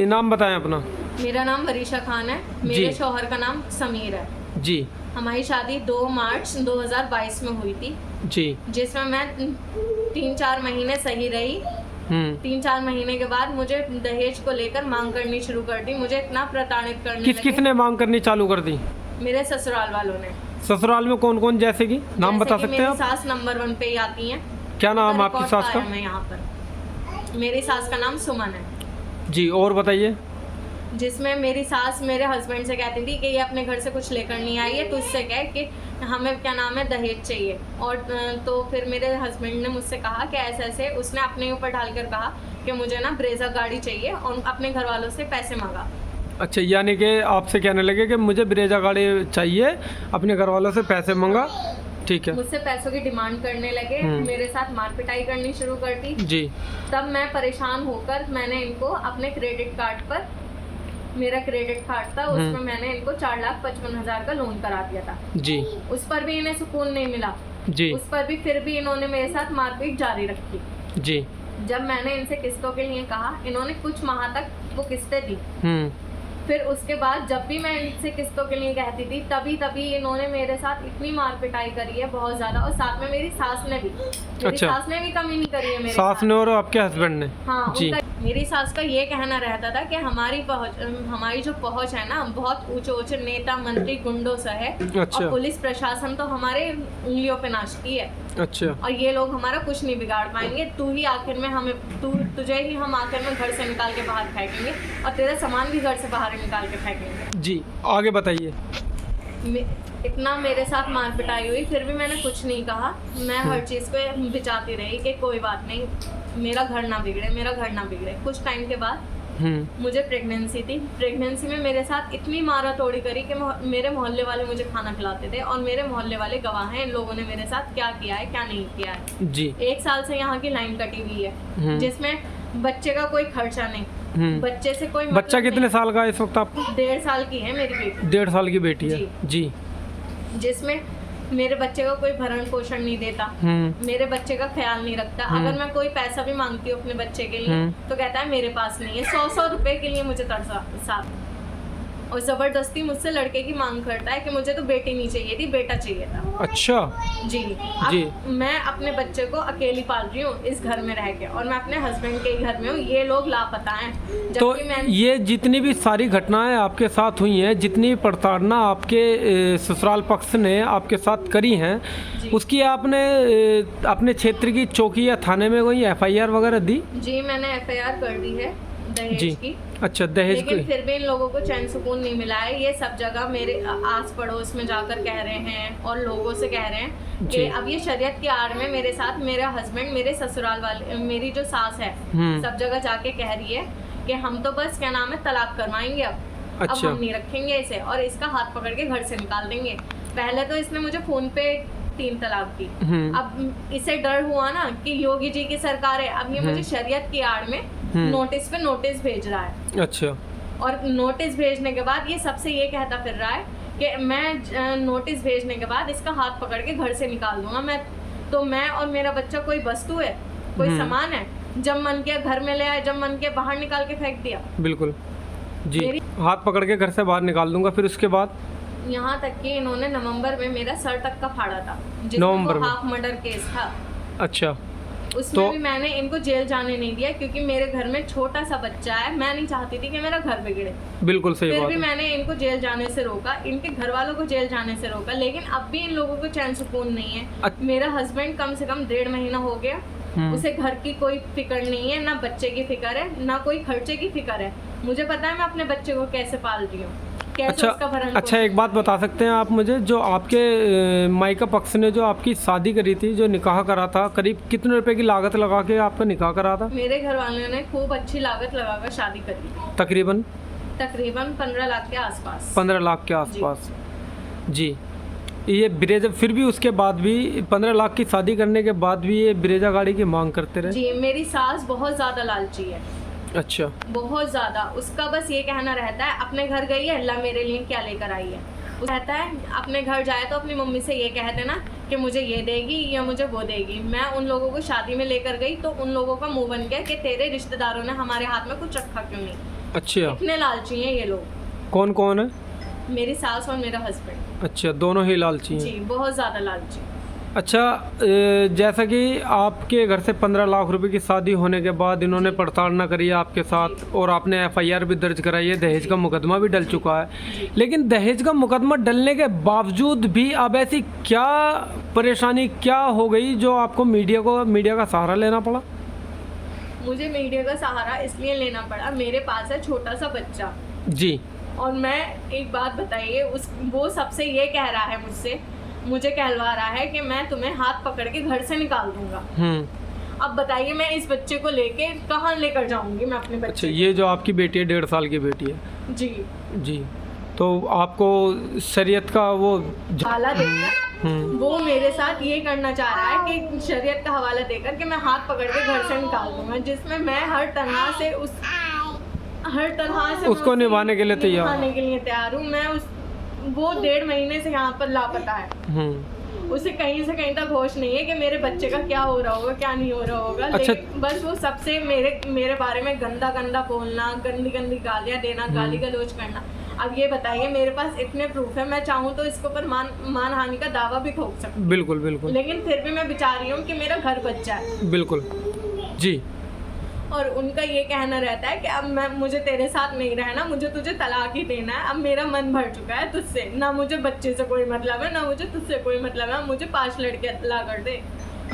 नाम बताएं अपना। मेरा नाम वरीशा खान है, मेरे शौहर का नाम समीर है जी। हमारी शादी 2 मार्च 2022 में हुई थी जी। जिसमें मैं 3-4 महीने सही रही। 3-4 महीने के बाद मुझे दहेज को लेकर मांग करनी शुरू कर दी। मुझे इतना प्रताड़ित करने लगे। किसने मांग करनी चालू कर दी? मेरे ससुराल वालों ने। ससुराल में कौन कौन, जैसे कि नाम बता सकते हैं आप? मेरी सास नंबर 1 पे ही आती हैं। क्या नाम आपकी सास का? मैं यहाँ पर, मेरी सास का नाम सुमन है जी। और बताइए। जिसमें मेरी सास मेरे हस्बैंड से कहती थी कि ये अपने घर से कुछ लेकर नहीं आई है, तो उससे कह कि हमें क्या नाम है दहेज चाहिए। और तो फिर मेरे हस्बैंड ने मुझसे कहा कि ऐसे ऐसे, उसने अपने ऊपर डालकर कहा कि मुझे ना ब्रेजा गाड़ी चाहिए और अपने घर वालों से पैसे मांगा। अच्छा, यानी कि आपसे कहने लगे कि मुझे ब्रेजा गाड़ी चाहिए, अपने घर वालों से पैसे मांगा। ठीक है। मुझसे पैसों की डिमांड करने लगे, मेरे साथ मारपिटाई करनी शुरू कर दी जी। तब मैं परेशान होकर मैंने इनको अपने क्रेडिट कार्ड पर, मेरा क्रेडिट कार्ड था उसमें मैंने इनको 4,55,000 का लोन करा दिया था जी। उस पर भी इन्हें सुकून नहीं मिला जी। उस पर भी फिर भी इन्होंने मेरे साथ मारपीट जारी रखी। जी। जब मैंने इनसे किस्तों के लिए कहा, इन्होंने कुछ माह तक वो किस्तें दी। फिर उसके बाद जब भी मैं इनसे किस्तों के लिए कहती थी तभी इन्होंने मेरे साथ इतनी मार पिटाई करी है बहुत ज्यादा। और साथ में मेरी सास ने भी, सास ने भी कमी नहीं करी है मेरे सास ने और आपके हस्बैंड ने। हाँ जी। मेरी सास का ये कहना रहता था कि हमारी जो पहुंच है ना बहुत ऊंचे नेता मंत्री गुंडों से है। अच्छा। और पुलिस प्रशासन तो हमारे उंगलियों पे नाचती है। अच्छा। और ये लोग हमारा कुछ नहीं बिगाड़ पाएंगे। तू ही आखिर में हमें तुझे ही हम आखिर में घर से निकाल के बाहर फेंकेंगे और तेरा सामान भी घर से बाहर निकाल के फेंकेंगे। जी, आगे बताइए। इतना मेरे साथ मार पिटाई हुई फिर भी मैंने कुछ नहीं कहा। मैं हर चीज़ को बिचाती रही कि कोई बात नहीं, मेरा घर ना बिगड़े, मेरा घर ना बिगड़े। कुछ टाइम के बाद मुझे प्रेगनेंसी थी। प्रेगनेंसी में मेरे साथ इतनी मारा तोड़ी करी कि मेरे मोहल्ले वाले मुझे खाना खिलाते थे और मेरे मोहल्ले वाले गवाह हैं इन लोगों ने मेरे साथ क्या किया है क्या नहीं किया है। जी। 1 साल से यहाँ की लाइन कटी हुई है जिसमें बच्चे का कोई खर्चा नहीं, बच्चे से कोई मतलब बच्चा कितने साल का है इस वक्त आपको? 1.5 साल की है मेरी बेटी। 1.5 साल की बेटी है। जी। जिसमें मेरे बच्चे का कोई भरण पोषण नहीं देता, मेरे बच्चे का ख्याल नहीं रखता। अगर मैं कोई पैसा भी मांगती हूँ अपने बच्चे के लिए तो कहता है मेरे पास नहीं है। 100 रुपए के लिए मुझे तरसा और जबरदस्ती मुझसे लड़के की मांग करता है कि मुझे तो बेटी नहीं चाहिए थी, बेटा चाहिए था। अच्छा। जी। अब मैं अपने बच्चे को अकेली पाल रही हूँ इस घर में रह के और मैं अपने हस्बैंड के घर में हूँ, ये लोग लापता हैं। तो ये जितनी भी सारी घटनाएं आपके साथ हुई हैं, जितनी प्रताड़ना आपके ससुराल पक्ष ने आपके साथ करी हैं, उसकी आपने अपने क्षेत्र की चौकी या थाने में कोई FIR वगैरह दी? जी, मैंने FIR कर दी है दहेज की। अच्छा, दहेज लेकिन फिर भी इन लोगों को चैन सुकून नहीं मिला है। ये सब जगह मेरे आस पड़ोस में जाकर कह रहे हैं और लोगों से कह रहे हैं कि अब ये शरीयत की आड़ में मेरे साथ मेरा हस्बैंड, मेरे ससुराल वाले, मेरी जो सास है सब जगह जाके कह रही है कि हम तो बस क्या नाम है तलाक करवाएंगे अब हम नहीं रखेंगे इसे और इसका हाथ पकड़ के घर से निकाल देंगे। पहले तो इसने मुझे फोन पे 3 तलाक दी। अब इसे डर हुआ ना कि योगी जी की सरकार है, अब ये मुझे शरीयत की आड़ में नोटिस पे नोटिस भेज रहा है। अच्छा। और नोटिस भेजने के बाद ये सबसे ये कहता फिर रहा है कि मैं नोटिस भेजने के बाद इसका हाथ पकड़ के घर से निकाल दूंगा। मैं और मेरा बच्चा कोई वस्तु है, कोई सामान है? जब मन के घर में ले आए, जब मन के बाहर निकाल के फेंक दिया। बिल्कुल जी। हाथ पकड़ के घर से बाहर निकाल दूंगा। फिर उसके बाद यहाँ तक कि इन्होंने नवंबर में मेरा सर तक का फाड़ा था, नवंबर में हाफ मर्डर केस था। अच्छा। उसमें भी मैंने इनको जेल जाने नहीं दिया क्योंकि मेरे घर में छोटा सा बच्चा है। मैं नहीं चाहती थी कि मेरा घर बिगड़े। बिल्कुल सही बात है। फिर भी मैंने इनको जेल जाने से रोका, इनके घर वालों को जेल जाने से रोका, लेकिन अब भी इन लोगों को चैन सुकून नहीं है। मेरा हस्बैंड कम से कम 1.5 महीना हो गया, उसे घर की कोई फिक्र नहीं है, ना बच्चे की फिक्र है, ना कोई खर्चे की फिक्र है। मुझे पता है मैं अपने बच्चे को कैसे पाल रही हूँ, कैसे उसका भरण। अच्छा, एक बात बता सकते हैं आप मुझे, जो आपके मायका पक्ष ने जो आपकी शादी करी थी, जो निकाह करा था, करीब कितने रुपए की लागत लगा के आपका निकाह करा था? मेरे घर वालों ने खूब अच्छी लागत लगाकर शादी करी। तकरीबन 15 लाख के आसपास। 15 लाख के आसपास। जी। ये ब्रेजा, फिर भी उसके बाद भी 15 लाख की शादी करने के बाद भी ये ब्रेजा गाड़ी की मांग करते रहे? जी, मेरी सास बहुत ज़्यादा लालची है। अच्छा। बहुत ज़्यादा। उसका बस ये कहना रहता है अपने घर गई है, अल्लाह मेरे लिए क्या लेकर आई है। वो कहता है अपने घर जाए तो अपनी मम्मी से ये कह देना कि मुझे ये देगी या मुझे वो देगी। मैं उन लोगों को शादी में लेकर गई तो उन लोगों का मुंह बन गया कि तेरे रिश्तेदारों ने हमारे हाथ में कुछ रखा क्यों नहीं। अच्छा, इतने लालची हैं ये लोग। कौन कौन है? मेरी सास और मेरा हस्बैंड। अच्छा, दोनों ही लालची हैं। जी, बहुत ज़्यादा लालची। अच्छा, जैसा कि आपके घर से 15 लाख रुपए की शादी होने के बाद इन्होंने प्रताड़ना करी है आपके साथ और आपने एफआईआर भी दर्ज कराई है, दहेज का मुकदमा भी डल चुका है, लेकिन दहेज का मुकदमा डलने के बावजूद भी अब ऐसी क्या परेशानी क्या हो गई जो आपको मीडिया का सहारा लेना पड़ा? मुझे मीडिया का सहारा इसलिए लेना पड़ा, मेरे पास है छोटा सा बच्चा जी। और मैं एक बात बताइए, वो सबसे ये कह रहा है मुझे कहलवा रहा है कि मैं तुम्हें हाथ पकड़ के घर से निकाल दूंगा। अब बताइए मैं इस बच्चे को लेके कहाँ लेकर जाऊंगी मैं अपने बच्चे? अच्छा, ये जो आपकी बेटी है 1.5 साल की बेटी है? जी जी। तो आपको शरीयत का वो हवाला देकर वो मेरे साथ ये करना चाह रहा है कि शरीयत का हवाला देकर कि मैं हाथ पकड़ के घर से निकाल दूंगा, जिसमें मैं हर तरह से उसको निभाने के लिए तैयार हूँ। मैं वो 1.5 महीने से यहाँ पर लापता है। उसे कहीं से कहीं तक होश नहीं है कि मेरे बच्चे का क्या हो रहा होगा, क्या नहीं हो रहा होगा। अच्छा। लेकिन बस वो सबसे मेरे बारे में गंदा बोलना, गंदी गालियाँ देना, गाली गलौज करना। अब ये बताइए, मेरे पास इतने प्रूफ है, मैं चाहूँ तो इसके ऊपर मानहानि का दावा भी ठोक सकती हूँ। बिल्कुल बिल्कुल। लेकिन फिर भी मैं बचा रही हूँ कि मेरा घर बच्चा है। बिल्कुल जी। और उनका ये कहना रहता है कि अब मुझे तेरे साथ नहीं रहना, मुझे तुझे तलाक ही देना है। अब मेरा मन भर चुका है तुझसे, ना मुझे बच्चे से कोई मतलब है, ना मुझे तुझसे कोई मतलब है। मुझे 5 लड़के अल्लाह कर दे,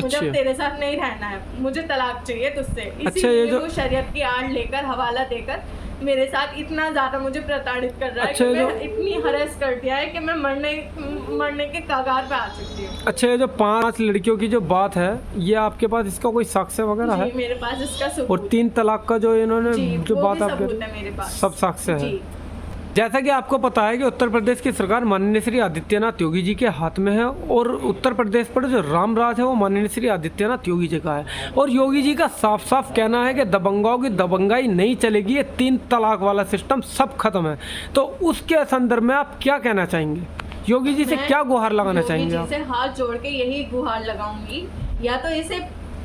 मुझे अब तेरे साथ नहीं रहना है, मुझे तलाक चाहिए तुझसे। इसीलिए वो शरीयत की आड़ लेकर, हवाला देकर मेरे साथ इतना ज़्यादा मुझे प्रताड़ित कर रहा है कि मैं इतनी हरेस कर दिया है कि मैं मरने के कगार पे आ चुकी हूँ। अच्छा, ये जो 5 लड़कियों की जो बात है, ये आपके पास इसका कोई साक्ष्य वगैरह है? मेरे पास इसका सबूत। और 3 तलाक का जो इन्होंने जो बात आपके मेरे पास सब साक्ष्य है। जैसा कि आपको पता है कि उत्तर प्रदेश की सरकार माननीय श्री आदित्यनाथ योगी जी के हाथ में है और उत्तर प्रदेश पर जो राम राज है वो माननीय श्री आदित्यनाथ योगी जी का है। और योगी जी का साफ साफ कहना है कि दबंगाओं की दबंगाई नहीं चलेगी, ये 3 तलाक वाला सिस्टम सब खत्म है। तो उसके संदर्भ में आप क्या कहना चाहेंगे? योगी जी से क्या गुहार लगाना चाहेंगे आप? योगी जी से हाथ जोड़ के यही गुहार लगाऊंगी, या तो इसे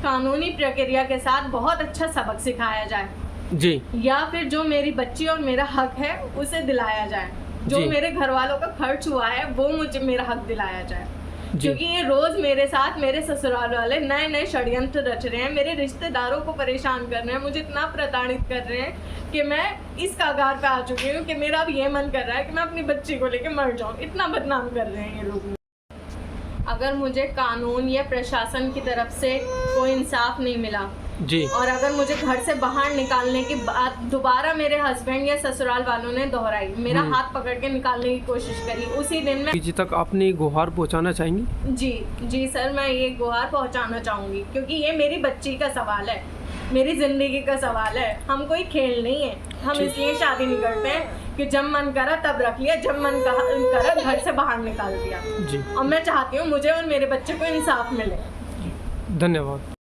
कानूनी प्रक्रिया के साथ बहुत अच्छा सबक सिखाया जाए जी, या फिर जो मेरी बच्ची और मेरा हक है उसे दिलाया जाए। जो मेरे घर वालों का खर्च हुआ है वो मुझे मेरा हक दिलाया जाए, क्योंकि ये रोज मेरे साथ मेरे ससुराल वाले नए षड्यंत्र रच रहे हैं, मेरे रिश्तेदारों को परेशान कर रहे हैं, मुझे इतना प्रताड़ित कर रहे हैं कि मैं इस कगार पे आ चुकी हूँ कि मेरा अब ये मन कर रहा है कि मैं अपनी बच्ची को लेकर मर जाऊँ। इतना बदनाम कर रहे हैं ये लोग। अगर मुझे कानून या प्रशासन की तरफ से कोई इंसाफ नहीं मिला जी, और अगर मुझे घर से बाहर निकालने की बात दोबारा मेरे हस्बैंड या ससुराल वालों ने दोहराई, मेरा हाथ पकड़ के निकालने की कोशिश करी, उसी दिन में जी तक अपनी गुहार पहुंचाना चाहेंगी? जी सर, मैं ये गुहार पहुंचाना चाहूँगी, क्योंकि ये मेरी बच्ची का सवाल है, मेरी जिंदगी का सवाल है। हम कोई खेल नहीं है, हम इसलिए शादी नहीं करते हैं कि जब मन करा तब रख लिया, जब मन करा घर से बाहर निकाल दिया जी। और मैं चाहती हूँ मुझे और मेरे बच्चे को इंसाफ मिले। धन्यवाद।